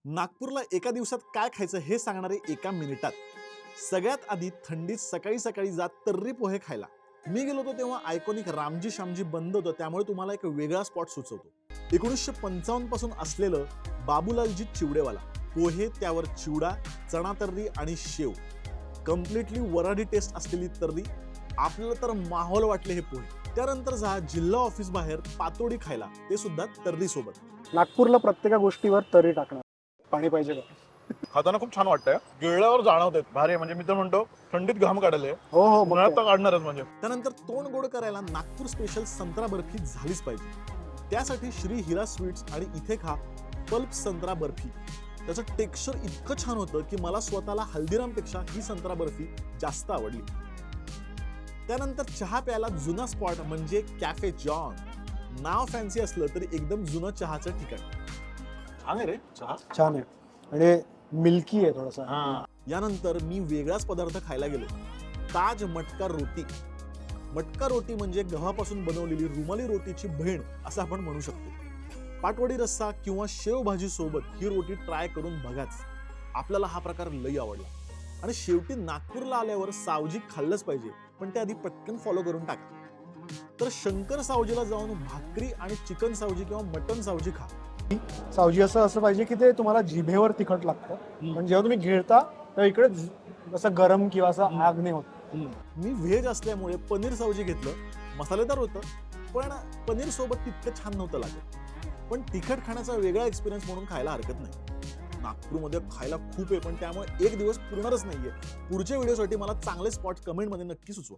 नागपूरला एका दिवसात काय खायचं हे सांगणारे एका मिनिटात. सगळ्यात आधी थंडीत सकाळी सकाळी जात तर्री पोहे खायला. मी गेलो होतो तेव्हा आयकॉनिक रामजी श्यामजी बंद होतं, त्यामुळे तुम्हाला एक वेगळा स्पॉट सुचवतो. 1955 पासून असलेलं बाबूलालजी चिवडेवाला. पोहे, त्यावर चिवडा, चणा तर्री आणि शेव. कम्प्लिटली वराडी टेस्ट असलेली तर्री. आपल्याला तर माहोल वाटले हे पोहे. त्यानंतर जा जिल्हा ऑफिस बाहेर पातोडी खायला, ते सुद्धा तर्री सोबत. नागपूरला प्रत्येक गोष्टीवर तरी टाकणार. पाणी पाहिजे का? खाताना खूप छान वाटतंय. गिळल्यावर जाणवत भारी. म्हणजे मी तर म्हणतो थंडीत घाम काढले. हो हो उन्हाळ्यात बघतोय. तर काढणारच. म्हणजे त्यानंतर तोंड गोड करायला नागपूर स्पेशल संत्रा बर्फी झालीच पाहिजे. त्यासाठी श्री हिरा स्वीट्स आणि इथे खा पल्प संत्रा बर्फी. त्याचं टेक्स्चर इतकं छान होतं की मला स्वतःला हल्दीरामपेक्षा ही संत्रा बर्फी जास्त आवडली. त्यानंतर चहा प्यायला जुना स्पॉट म्हणजे कॅफे जॉन. नाव फॅन्सी असलं तरी एकदम जुनं चहाचं ठिकाण. छान आहे रे चहा. छान आहे आणि मिल्की आहे थोडासा. यानंतर मी वेगळाच पदार्थ खायला गेलो. ताज मटका रोटी. मटका रोटी म्हणजे गव्हापासून बनवलेली रुमाली रोटीची बहीण असं आपण म्हणू शकतो. पाटवडी रस्सा किंवा शेव भाजी सोबत ही रोटी ट्राय करून बघाच. आपल्याला हा प्रकार लई आवडला. आणि शेवटी नागपूरला आल्यावर सावजी खाल्लंच पाहिजे, पण ते आधी पटकन फॉलो करून टाका. तर शंकर सावजीला जाऊन भाकरी आणि चिकन सावजी किंवा मटन सावजी खा. सावजी असं पाहिजे की ते तुम्हाला जिभेवर तिखट लागतं. पण जेव्हा तुम्ही गिळता तेव्हा इकडे असं गरम किंवा असं आग नाही होत. मी व्हेज असल्यामुळे पनीर सावजी घेतलं. मसालेदार होतं, पण पनीर सोबत तितकं छान नव्हतं लागत. पण तिखट खाण्याचा वेगळा एक्सपिरियन्स म्हणून खायला हरकत नाही. नागपूरमध्ये खायला खूप आहे, पण त्यामुळे एक दिवस पुरणारच नाहीये. पुढच्या व्हिडिओसाठी मला चांगले स्पॉट कमेंटमध्ये नक्की सुचवा.